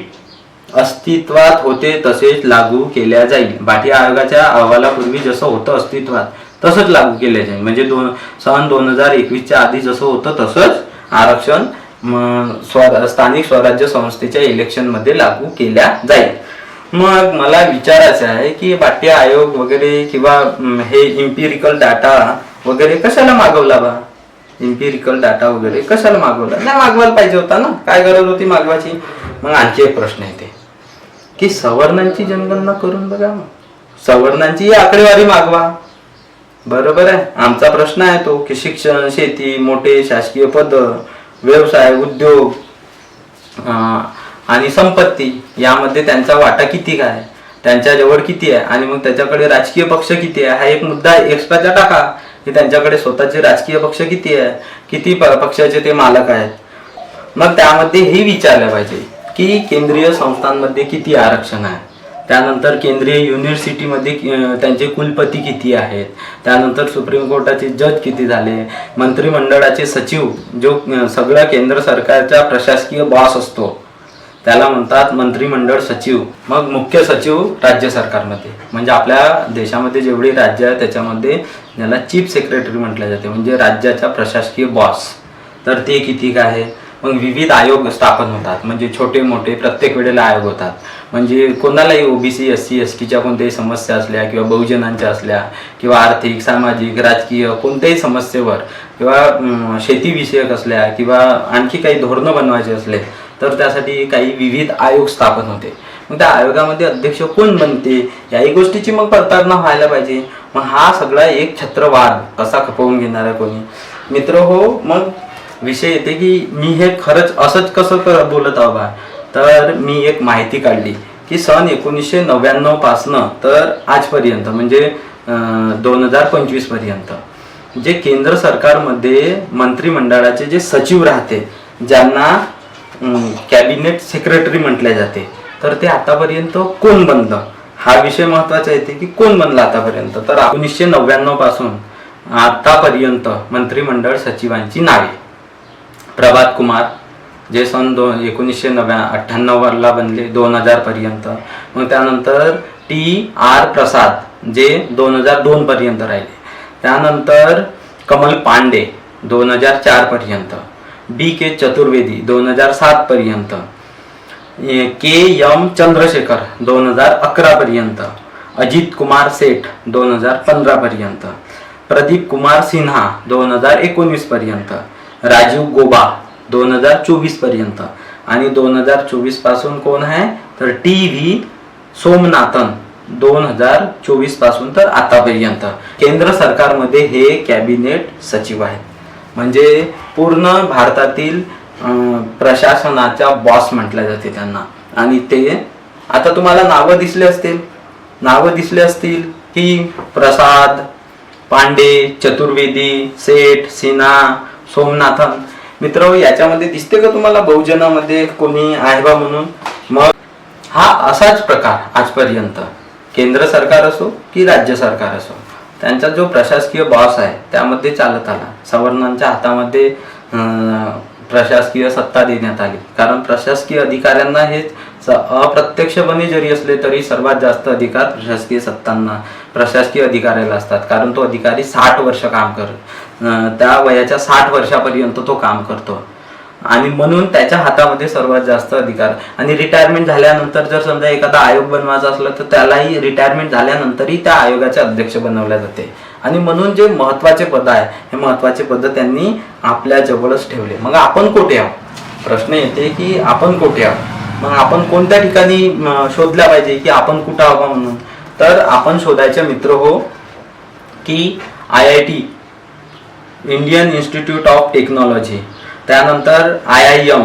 अस्तित्वात होते तसेच लागू केल्या जाईल. बाटिया आयोगाच्या अहवालापूर्वी जसं होतं अस्तित्वात तसंच लागू केले जाईल, म्हणजे सन 2021 आधी जसं होतं तसंच आरक्षण स्थानिक स्वराज्य संस्थेच्या इलेक्शन मध्ये लागू केल्या जाईल. मग मला विचारायचं आहे की बाटिया आयोग वगैरे किंवा हे इम्पिरिकल डाटा वगैरे कशाला मागवला बा, इम्पिरिकल डाटा वगैरे कशाला मागवला, नाही मागवायला पाहिजे होता ना, काय गरज होती मागवायची. मग आणखी एक प्रश्न येते की सवर्णांची जनगणना करून बघा, मग सवर्णांची आकडेवारी मागवा, बरोबर आहे. आमचा प्रश्न आहे तो की शिक्षण, शेती, मोठे शासकीय पद, व्यवसाय, उद्योग आणि संपत्ती यामध्ये त्यांचा वाटा किती काय, त्यांच्याजवळ किती आहे, आणि मग त्याच्याकडे राजकीय पक्ष किती आहे, हा एक मुद्दा एक्स्ट्राचा टाका की त्यांच्याकडे स्वतःचे राजकीय पक्ष किती आहे, किती पक्षाचे ते मालक आहेत. मग त्यामध्ये हे विचारलं पाहिजे की केंद्रीय संस्थांमध्ये किती आरक्षण आहे, त्यानंतर केंद्रीय युनिव्हर्सिटीमध्ये त्यांचे कुलपती किती आहेत, त्यानंतर सुप्रीम कोर्टाचे जज किती झाले, मंत्रिमंडळाचे सचिव जो सगळ्या केंद्र सरकारचा प्रशासकीय बॉस असतो त्याला म्हणतात मंत्रिमंडळ सचिव. मग मुख्य सचिव राज्य सरकारमध्ये, म्हणजे आपल्या देशामध्ये जेवढी राज्य आहे त्याच्यामध्ये ज्याला चीफ सेक्रेटरी म्हटलं जाते, म्हणजे राज्याचा प्रशासकीय बॉस, तर ते किती काय आहे. मग विविध आयोग स्थापन होतात, म्हणजे छोटे मोठे प्रत्येक वेळेला आयोग होतात. म्हणजे कोणालाही ओबीसी, SC, STच्या कोणत्याही समस्या असल्या किंवा बहुजनांच्या असल्या किंवा आर्थिक, सामाजिक, राजकीय कोणत्याही समस्येवर किंवा शेतीविषयक असल्या किंवा आणखी काही धोरणं बनवायचे असले तर त्यासाठी काही विविध आयोग स्थापन होते. मग त्या आयोगामध्ये अध्यक्ष कोण बनते याही गोष्टीची मग पडताळणी व्हायला पाहिजे. मग हा सगळा एक छत्रवाद कसा खपवून घेणार आहे कोणी. मित्र हो, मग विषय येते की मी हे खरंच असंच कसं बोलत आहो बा, तर मी एक माहिती काढली की सन 1999 पासनं तर आजपर्यंत म्हणजे 2025 पर्यंत जे केंद्र सरकारमध्ये मंत्रिमंडळाचे जे सचिव राहते, ज्यांना कॅबिनेट सेक्रेटरी म्हटले जाते, तर ते आतापर्यंत कोण बनलं हा विषय महत्वाचा येते की कोण बनलं आतापर्यंत. तर 1999 पासून आतापर्यंत मंत्रिमंडळ सचिवांची नावे: प्रभात कुमार जे सन 1998ला बनले 2000 पर्यंत. मग त्यानंतर TR प्रसाद जे 2002 पर्यंत राहिले. त्यानंतर कमल पांडे 2004 पर्यंत. DK चतुर्वेदी 2007 पर्यंत. KM चंद्रशेखर 2011 पर्यंत. अजित कुमार सेठ 2015 पर्यंत. प्रदीप कुमार सिन्हा 2019 पर्यंत. राजीव गोबा 2024 पर्यंत. आणि 2024 पासून कोण आहे तर TV सोमनाथन 2024 पासून तर आतापर्यंत. केंद्र सरकारमध्ये हे कॅबिनेट सचिव आहेत, म्हणजे पूर्ण भारतातील प्रशासनाच्या बॉस म्हटले जाते त्यांना. आणि ते आता तुम्हाला नावं दिसले असतील की प्रसाद, पांडे, चतुर्वेदी, सेठ, सिन्हा, सोमनाथन. मित्र, याच्यामध्ये दिसते का तुम्हाला बहुजनामध्ये कोणी आहे बा म्हणून. मग हा असाच प्रकार आजपर्यंत केंद्र सरकार असो की राज्य सरकार असो, त्यांचा जो प्रशासकीय बॉस आहे त्यामध्ये चालत आला. सवर्णांच्या हातामध्ये प्रशासकीय सत्ता देण्यात आली, कारण प्रशासकीय अधिकाऱ्यांना हे अप्रत्यक्षपणे जरी असले तरी सर्वात जास्त अधिकार प्रशासकीय अधिकाऱ्याला असतात, कारण तो अधिकारी 60 वर्ष काम करतो, त्या वयाच्या 60 वर्षापर्यंत तो काम करतो आणि म्हणून त्याच्या हातामध्ये सर्वात जास्त अधिकार. आणि रिटायरमेंट झाल्यानंतर जर समजा एखादा आयोग बनवायचा असला तर त्यालाही रिटायरमेंट झाल्यानंतरही त्या आयोगाचे अध्यक्ष बनवले जाते. आणि म्हणून जे महत्वाचे पद आहे हे महत्वाचे पद त्यांनी आपल्या जवळच ठेवले. मग आपण कोठे आहोत, प्रश्न येते की आपण कोठे आहोत. मग आपण कोणत्या ठिकाणी शोधल्या पाहिजे की आपण कुठं आहोत म्हणून. तर आपण शोधायचे मित्र हो की IIT Indian institute of technology, त्यानंतर IIM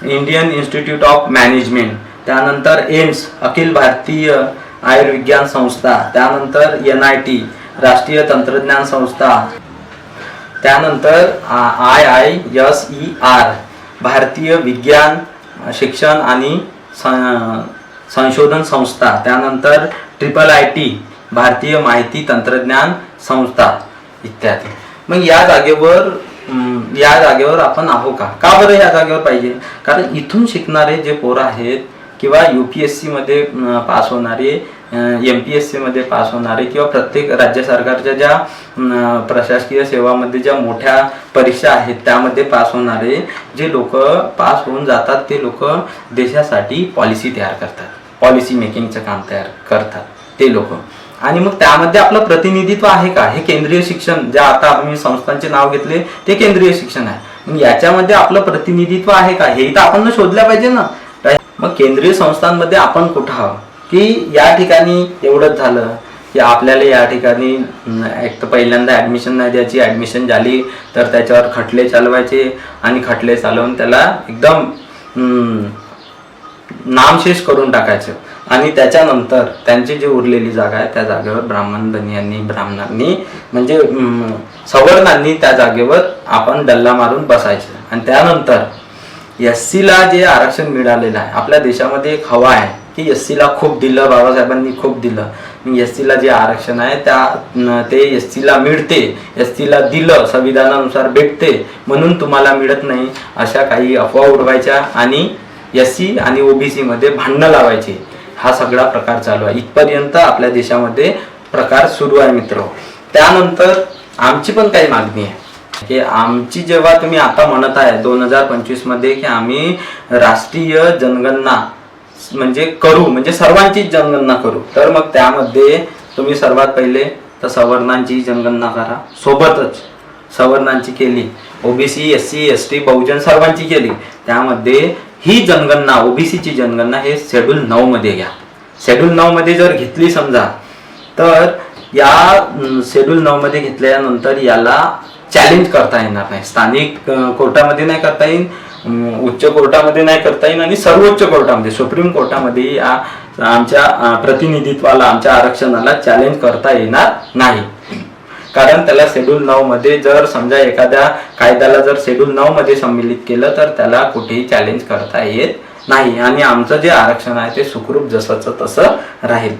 Indian institute of management, त्यानंतर एम्स अखिल भारतीय आयुर्विज्ञान संस्था, त्यानंतर NIT राष्ट्रीय तंत्रज्ञान संस्था, त्यानंतर IISER भारतीय विज्ञान शिक्षण आणि संशोधन संस्था, त्यानंतर IIIT भारतीय माहिती तंत्रज्ञान संस्था इत्यादी. मग या जागेवर आपण आहो का बरं या जागेवर पाहिजे, कारण इथून शिकणारे जे पोरं आहेत किंवा UPSC मध्ये पास होणारे, MPSC मध्ये पास होणारे किंवा प्रत्येक राज्य सरकारच्या ज्या प्रशासकीय सेवामध्ये ज्या मोठ्या परीक्षा आहेत त्यामध्ये पास होणारे जे लोक पास होऊन जातात ते लोक देशासाठी पॉलिसी तयार करतात, पॉलिसी मेकिंगचं काम तयार करतात ते लोक. आणि मग त्यामध्ये आपलं प्रतिनिधित्व आहे का, हे केंद्रीय शिक्षण ज्या आता आम्ही संस्थांचे नाव घेतले ते केंद्रीय शिक्षण आहे. मग याच्यामध्ये आपलं प्रतिनिधित्व आहे का हे तर आपण शोधल्या पाहिजे ना. मग केंद्रीय संस्थांमध्ये आपण कुठं आहोत की या ठिकाणी एवढंच झालं की आपल्याला या ठिकाणी एक तर पहिल्यांदा ॲडमिशन नाही द्यायची, ॲडमिशन झाली तर त्याच्यावर खटले चालवायचे आणि खटले चालवून त्याला एकदम नामशेष करून टाकायचं आणि त्याच्यानंतर त्यांची जी उरलेली जागा आहे त्या जागेवर ब्राह्मणांनी म्हणजे सवर्णांनी त्या जागेवर आपण डल्ला मारून बसायचं. आणि त्यानंतर SC ला जे आरक्षण मिळालेलं आहे, आपल्या देशामध्ये एक हवा आहे की SC ला खूप दिलं, बाबासाहेबांनी खूप दिलं. SC ला जे आरक्षण आहे ते SC ला मिळते, SC ला दिलं, संविधानानुसार भेटते म्हणून तुम्हाला मिळत नाही, अशा काही अफवा उडवायच्या आणि SC आणि OBC मध्ये भांडणं लावायचे. हा सगळा प्रकार चालू आहे. इथपर्यंत आपल्या देशामध्ये प्रकार सुरू आहे मित्र. त्यानंतर आमची पण काही मागणी आहे की आमची, जेव्हा तुम्ही आता म्हणत आहे 2025 मध्ये की आम्ही राष्ट्रीय जनगणना म्हणजे करू, म्हणजे सर्वांचीच जनगणना करू, तर मग त्यामध्ये तुम्ही सर्वात पहिले तर सवर्णांची जनगणना करा. सोबतच सवर्णांची केली, OBC SC ST बहुजन सर्वांची केली, त्यामध्ये ही जनगणना OBCची जनगणना हे शेड्यूल 9 मध्ये घ्या. शेड्यूल 9 मध्ये जर घेतली समजा, तर या शेड्यूल 9 मध्ये घेतल्यानंतर याला चॅलेंज करता येणार नाही. स्थानिक कोर्टामध्ये नाही करता येईल, उच्च कोर्टामध्ये नाही करता येईल आणि सर्वोच्च कोर्टामध्ये सुप्रीम कोर्टामध्ये आमच्या प्रतिनिधित्वाला, आमच्या आरक्षणाला चॅलेंज करता येणार नाही. कारण त्याला शेड्यूल 9 मध्ये जर समजा एखाद्या कायद्याला जर शेड्यूल 9 मध्ये सम्मिलित केलं तर त्याला कुठेही चॅलेंज करता येत नाही आणि आमचं जे आरक्षण आहे ते सुखरूप जसंच तसं राहील.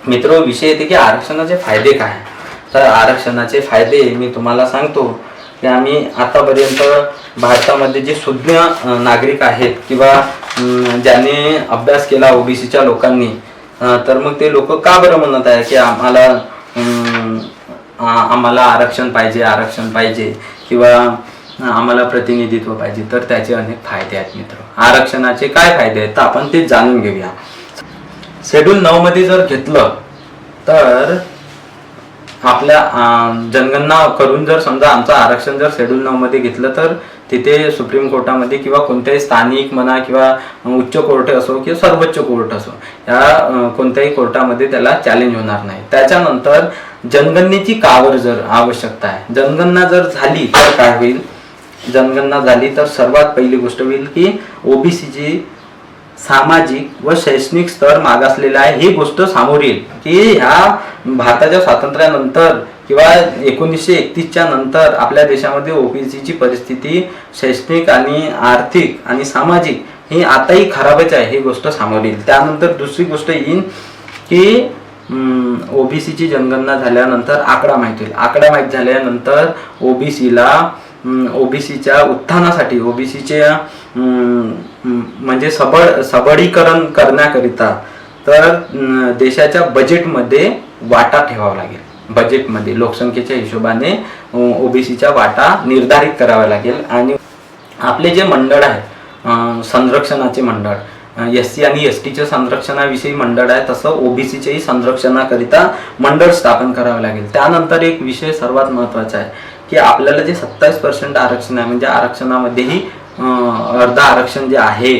मित्र, विषय येते की आरक्षणाचे फायदे काय. तर आरक्षणाचे फायदे मी तुम्हाला सांगतो की आम्ही आतापर्यंत भारतामध्ये जे सुज्ञ नागरिक आहेत किंवा ज्याने अभ्यास केला OBCच्या लोकांनी, तर मग ते लोक का बरं म्हणत आहे की आम्हाला आरक्षण पाहिजे किंवा आम्हाला प्रतिनिधित्व पाहिजे. तर त्याचे अनेक फायदे आहेत मित्र. आरक्षणाचे काय फायदे आहेत तर आपण ते जाणून घेऊया. शेड्यूल 9 मध्ये जर घेतलं तर आपल्या जनगणना करून जर समजा आमचं आरक्षण जर शेड्यूल 9 मध्ये घेतलं तर तिथे सुप्रीम कोर्टामध्ये किंवा कोणत्याही स्थानिक म्हणा किंवा उच्च कोर्ट असो किंवा सर्वोच्च कोर्ट असो, या कोणत्याही कोर्टामध्ये त्याला चॅलेंज होणार नाही. त्याच्यानंतर जनगणनेची कावर जर आवश्यकता आहे, जनगणना जर झाली तर काय होईल, जनगणना झाली तर सर्वात पहिली गोष्ट होईल की OBCची सामाजिक व शैक्षणिक स्तर मागासलेला आहे ही गोष्ट समोर येईल की ह्या भारताच्या स्वातंत्र्यानंतर किंवा 1931च्या नंतर आपल्या देशामध्ये OBCची परिस्थिती शैक्षणिक आणि आर्थिक आणि सामाजिक ही आताही खराबच आहे, ही गोष्ट समोर येईल. त्यानंतर दुसरी गोष्ट येईल की OBCची जनगणना झाल्यानंतर आकडा माहिती होईल. आकडा माहीत झाल्यानंतर OBCच्या उत्थानासाठी, OBCच्या म्हणजे सबळीकरण करण्याकरिता तर देशाच्या बजेटमध्ये वाटा ठेवावा लागेल. बजेटमध्ये लोकसंख्येच्या हिशोबाने OBCच्या वाटा निर्धारित करावा लागेल. आणि आपले जे मंडळ आहे, संरक्षणाचे मंडळ, SC आणि STच्या संरक्षणाविषयी मंडळ आहे, तसं OBCच्याही संरक्षणाकरिता मंडळ स्थापन करावे लागेल. त्यानंतर एक विषय सर्वात महत्त्वाचा आहे की आपल्याला जे 27% आरक्षण आहे, म्हणजे आरक्षणामध्येही अर्ध आरक्षण जे आहे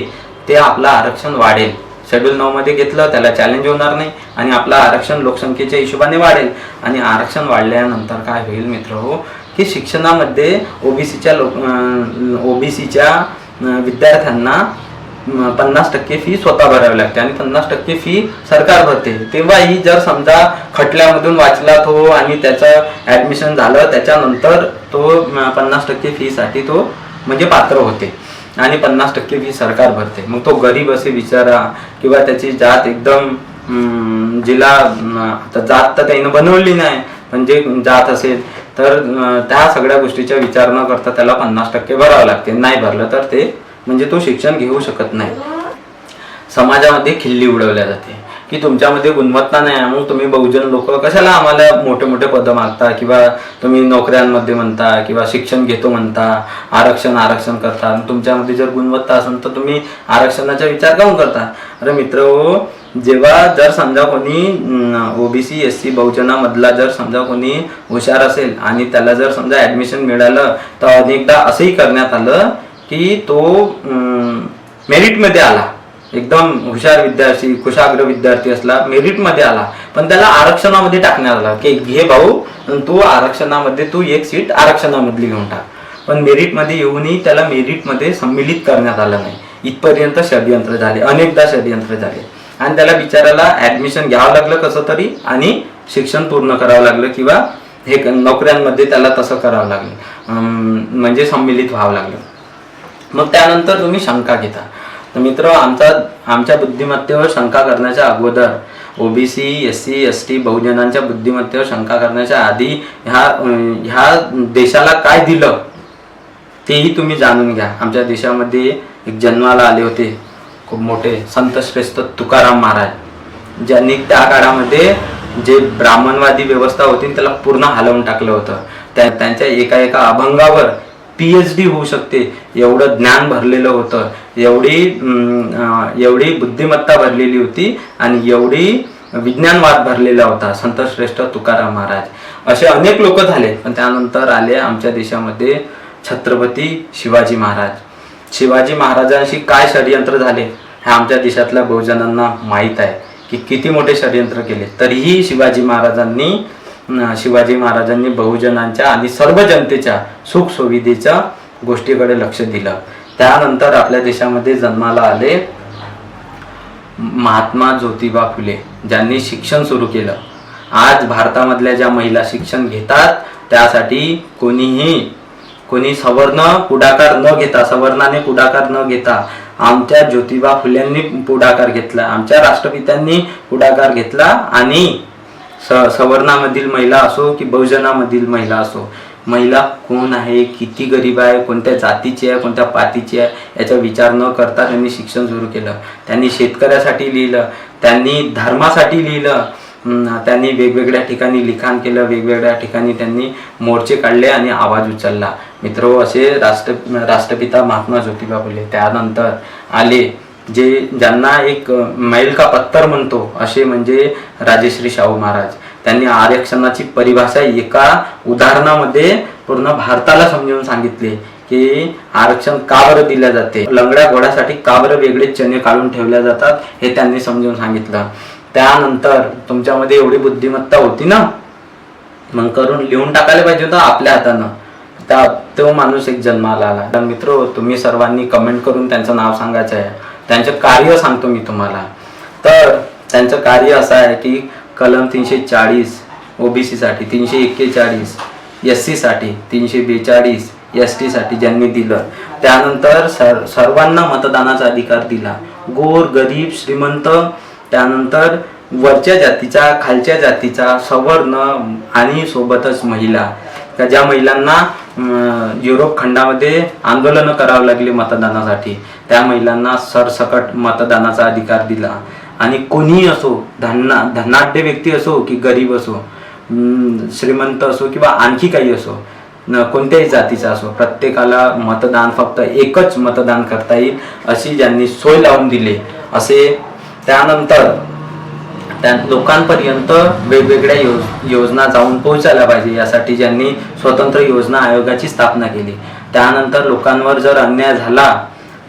ते आपलं आरक्षण वाढेल. शेड्यूल 9 मध्ये घेतलं त्याला चॅलेंज होणार नाही आणि आपलं आरक्षण लोकसंख्येच्या हिशोबाने वाढेल. आणि आरक्षण वाढल्यानंतर काय होईल मित्र की शिक्षणामध्ये OBCच्या विद्यार्थ्यांना 50% फी स्वतः भरावी लागते आणि 50% फी सरकार भरते. तेव्हाही जर समजा खटल्यामधून वाचला तो आणि त्याचं ॲडमिशन झालं, त्याच्यानंतर तो 50% फीसाठी तो म्हणजे पात्र होते आणि 50% फी सरकार भरते. मग तो गरीब असे विचारा किंवा त्याची जात एकदम जिला आता जात तर त्यानं बनवली नाही पण जे जात असेल तर त्या सगळ्या गोष्टीचा विचार न करता त्याला 50% भरावं लागते. नाही भरलं तर ते म्हणजे तो शिक्षण घेऊ शकत नाही. समाजामध्ये खिल्ली उडवल्या जाते की तुमच्यामध्ये गुणवत्ता नाही, मग तुम्ही बहुजन लोक कशाला आम्हाला मोठे मोठे पदं मागता किंवा तुम्ही नोकऱ्यांमध्ये म्हणता किंवा शिक्षण घेतो म्हणता, आरक्षण करता. तुमच्यामध्ये जर गुणवत्ता असेल तर तुम्ही आरक्षणाचा विचार काऊन करता. अरे मित्र, जेव्हा जर समजा कोणी OBC SC बहुजनामधला जर समजा कोणी हुशार असेल आणि त्याला जर समजा ॲडमिशन मिळालं तर अनेकदा असंही करण्यात आलं की तो मेरिटमध्ये आला एकदम हुशार विद्यार्थी, कुशाग्र विद्यार्थी असला, मेरिटमध्ये आला, पण त्याला आरक्षणामध्ये टाकण्यात आला की घे भाऊ, तू आरक्षणामध्ये तू एक सीट आरक्षणामधली घेऊन टाक. पण मेरिटमध्ये येऊनही त्याला मेरिटमध्ये सम्मिलित करण्यात आलं नाही. इथपर्यंत षडयंत्र झाले, अनेकदा षडयंत्र झाले, आणि त्याला बिचाराला ऍडमिशन घ्यावं लागलं कसं तरी, आणि शिक्षण पूर्ण करावं लागलं, किंवा हे नोकऱ्यांमध्ये त्याला तसं करावं लागलं, म्हणजे सम्मिलित व्हावं लागलं. मग त्यानंतर तुम्ही शंका घेता. तर मित्र, आमच्या बुद्धिमत्तेवर शंका करण्याच्या अगोदर, ओबीसी, SC, ST बहुजनांच्या बुद्धिमत्तेवर शंका करण्याच्या आधी ह्या देशाला काय दिलं तेही तुम्ही जाणून घ्या. आमच्या देशामध्ये एक जन्माला आले होते खूप मोठे संत श्रेष्ठ तुकाराम महाराज, ज्यांनी त्या काळामध्ये जे ब्राह्मणवादी व्यवस्था होती त्याला पूर्ण हलवून टाकलं होतं. त्यांच्या एका अभंगावर PhD होऊ शकते एवढं ज्ञान भरलेलं होतं, एवढी बुद्धिमत्ता भरलेली होती, आणि एवढी विज्ञानवाद भरलेला होता संत श्रेष्ठ तुकाराम महाराज. असे अनेक लोक झाले. पण त्यानंतर आले आमच्या देशामध्ये छत्रपती शिवाजी महाराज. शिवाजी महाराजांशी काय षडयंत्र झाले हे आमच्या देशातल्या बहुजनांना माहीत आहे की किती मोठे षडयंत्र केले. तरीही शिवाजी महाराजांनी बहुजनांच्या आणि सर्व जनतेच्या सुख सुविधेच्या गोष्टीकडे लक्ष दिलं. त्यानंतर आपल्या देशामध्ये जन्माला आले महात्मा ज्योतिबा फुले, ज्यांनी शिक्षण सुरू केलं. आज भारतामधल्या ज्या महिला शिक्षण घेतात त्यासाठी कोणी सवर्णाने पुढाकार न घेता आमच्या ज्योतिबा फुल्यांनी पुढाकार घेतला, आमच्या राष्ट्रपित्यांनी पुढाकार घेतला, आणि सवर्णामधील महिला असो की बहुजनामधील महिला असो, महिला कोण आहे, किती गरीब आहे, कोणत्या जातीची आहे, कोणत्या पातीची आहे, याचा विचार न करता त्यांनी शिक्षण सुरू केलं. त्यांनी शेतकऱ्यासाठी लिहिलं, त्यांनी धर्मासाठी लिहिलं, त्यांनी वेगवेगळ्या ठिकाणी लिखाण केलं, वेगवेगळ्या ठिकाणी त्यांनी मोर्चे काढले आणि आवाज उचलला. मित्रो, असे राष्ट्रपिता महात्मा ज्योतिबा फुले. त्यानंतर आले ज्यांना एक मैल का पत्थर म्हणतो असे म्हणजे राजश्री शाहू महाराज. त्यांनी आरक्षणाची परिभाषा एका उदाहरणामध्ये पूर्ण भारताला समजावून सांगितले की आरक्षण का बरं दिले जाते, लंगड्या घोड्यासाठी का बरं वेगळे चणे काढून ठेवल्या जातात हे त्यांनी समजावून सांगितलं. त्यानंतर तुमच्यामध्ये एवढी बुद्धिमत्ता होती ना, मग करून लिहून टाकायला पाहिजे होतं आपल्या हातानं. तो माणूस एक जन्माला आला. तर मित्रो, तुम्ही सर्वांनी कमेंट करून त्यांचं नाव सांगायचं आहे. त्यांचं कार्य सांगतो मी तुम्हाला. तर त्यांचं कार्य असं आहे की कलम 340 OBC साठी, 341 SC साठी, 342 ST साठी ज्यांनी दिलं. त्यानंतर सर्वांना मतदानाचा अधिकार दिला, गोर गरीब श्रीमंत, त्यानंतर वरच्या जातीचा खालच्या जातीचा, सवर्ण आणि सोबतच महिला, ज्या महिलांना युरोप खंडामध्ये आंदोलनं करावी लागली मतदानासाठी, त्या महिलांना सरसकट मतदानाचा अधिकार दिला. आणि कोणीही असो, धनाढ्य व्यक्ती असो की गरीब असो, श्रीमंत असो किंवा आणखी काही असो, कोणत्याही जातीचा असो, प्रत्येकाला मतदान, फक्त एकच मतदान करता येईल अशी ज्यांनी सोय लावून दिली असे. त्यानंतर त्या लोकांपर्यंत वेगवेगळ्या योजना जाऊन पोहोचायला पाहिजे यासाठी ज्यांनी स्वतंत्र योजना आयोगाची स्थापना केली. त्यानंतर लोकांवर जर अन्याय झाला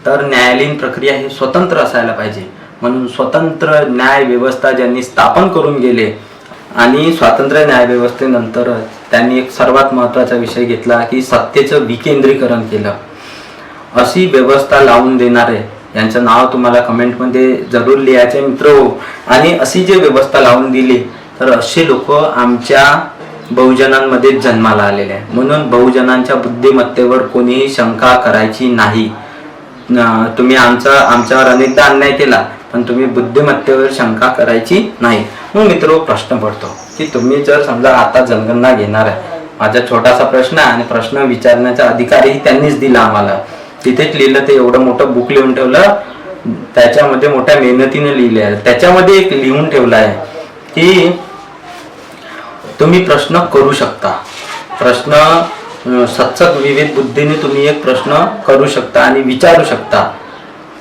तर न्यायालयीन प्रक्रिया ही स्वतंत्र असायला पाहिजे, म्हणून स्वतंत्र न्याय व्यवस्था ज्यांनी स्थापन करून गेले. आणि स्वातंत्र्य न्याय व्यवस्थेनंतर त्यांनी एक सर्वात महत्त्वाचा विषय घेतला की सत्तेचं विकेंद्रीकरण केलं. अशी व्यवस्था लावून देणारे यांचं नाव तुम्हाला कमेंटमध्ये जरूर लिहायचे मित्रो. आणि अशी जी व्यवस्था लावून दिली तर असे लोक आमच्या बहुजनांमध्ये जन्माला आलेले आहे. म्हणून बहुजनांच्या बुद्धिमत्तेवर कोणीही शंका करायची नाही. तुम्ही आमच्यावर अनेकदा अन्याय केला, पण तुम्ही बुद्धिमत्तेवर शंका करायची नाही. मग मित्रो, प्रश्न पडतो की तुम्ही जर समजा आता जनगणना घेणार आहे, माझा छोटासा प्रश्न आहे आणि प्रश्न विचारण्याचा अधिकारही त्यांनीच दिला आम्हाला. तिथेच लिहिलं, ते एवढं मोठं बुक लिहून ठेवलं, त्याच्यामध्ये मोठ्या मेहनतीने लिहिले आहे. त्याच्यामध्ये एक लिहून ठेवलं आहे की तुम्ही प्रश्न करू शकता, प्रश्न सचक विवेक बुद्धीने तुम्ही एक प्रश्न करू शकता आणि विचारू शकता.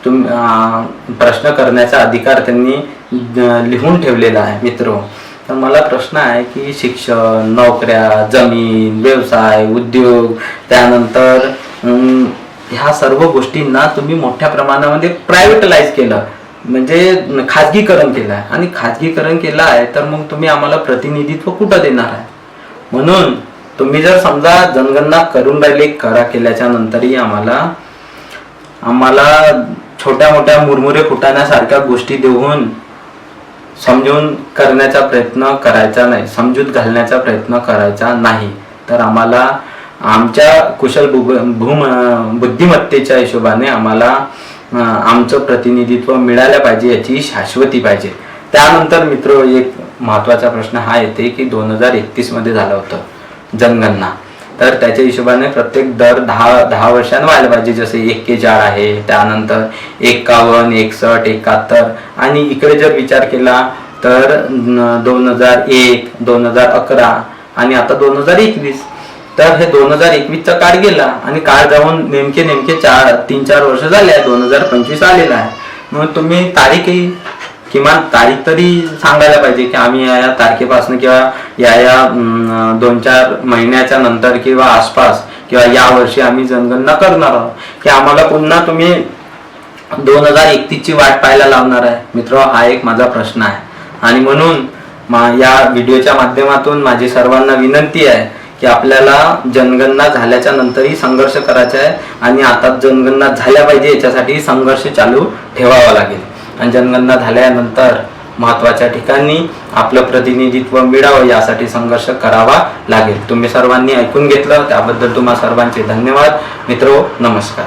प्रश्न करण्याचा अधिकार त्यांनी लिहून ठेवलेला आहे मित्रो. तर मला प्रश्न आहे की शिक्षण, नोकऱ्या, जमीन, व्यवसाय, उद्योग, त्यानंतर ह्या सर्व गोष्टींना तुम्ही मोठ्या प्रमाणामध्ये प्रायव्हेटलाइज केलं. म्हणजे खाजगीकरण केलं आहे, आणि खाजगीकरण केलं आहे तर मग तुम्ही आम्हाला प्रतिनिधित्व कुठं देणार आहे? म्हणून तुम्ही जर समजा जनगणना करून राहिले, केल्याच्या नंतरही आम्हाला छोट्या मोठ्या मुरमुरे फुटाण्यासारख्या गोष्टी देऊन समजून करण्याचा प्रयत्न करायचा नाही, समजूत घालण्याचा प्रयत्न करायचा नाही, तर आम्हाला आमच्या कुशल बुद्धिमत्तेच्या हिशोबाने आम्हाला आमचं प्रतिनिधित्व मिळालं पाहिजे, याची शाश्वती पाहिजे. त्यानंतर मित्र, एक महत्त्वाचा प्रश्न हा येते की 2031 मध्ये झालं होतं जनगणना, तर त्याच्या हिशोबाने प्रत्येक दर 10 वर्षांनी व्हायला पाहिजे. जसे 41 आहे, त्यानंतर 51, 61, 71, आणि इकडे जर विचार केला तर 2001, 2011 आणि आता 2021. तर हे 2021चा काळ गेला आणि काळ जाऊन नेमके 3-4 वर्ष झाले आहे, 2025 आलेला आहे. मग तुम्ही किमान तारीख तरी सांगायला पाहिजे की आम्ही या तारखेपासून किंवा या 2-4 महिन्याच्या नंतर किंवा आसपास किंवा या वर्षी आम्ही जनगणना करणार आहोत, की आम्हाला पुन्हा तुम्ही 2031 ची वाट पाहायला लावणार आहे. मित्र, हा एक माझा प्रश्न आहे. आणि म्हणून या व्हिडिओच्या माध्यमातून माझी सर्वांना विनंती आहे की आपल्याला जनगणना झाल्याच्या नंतरही संघर्ष करायचा आहे, आणि आता जनगणना झाल्या पाहिजे याच्यासाठी संघर्ष चालू ठेवावा लागेल. आणि जनगणना झाल्यानंतर महत्त्वाच्या ठिकाणी आपलं प्रतिनिधित्व मिळावं यासाठी संघर्ष करावा लागेल. तुम्ही सर्वांनी ऐकून घेतलं त्याबद्दल तुम्हा सर्वांचे धन्यवाद. मित्रो, नमस्कार.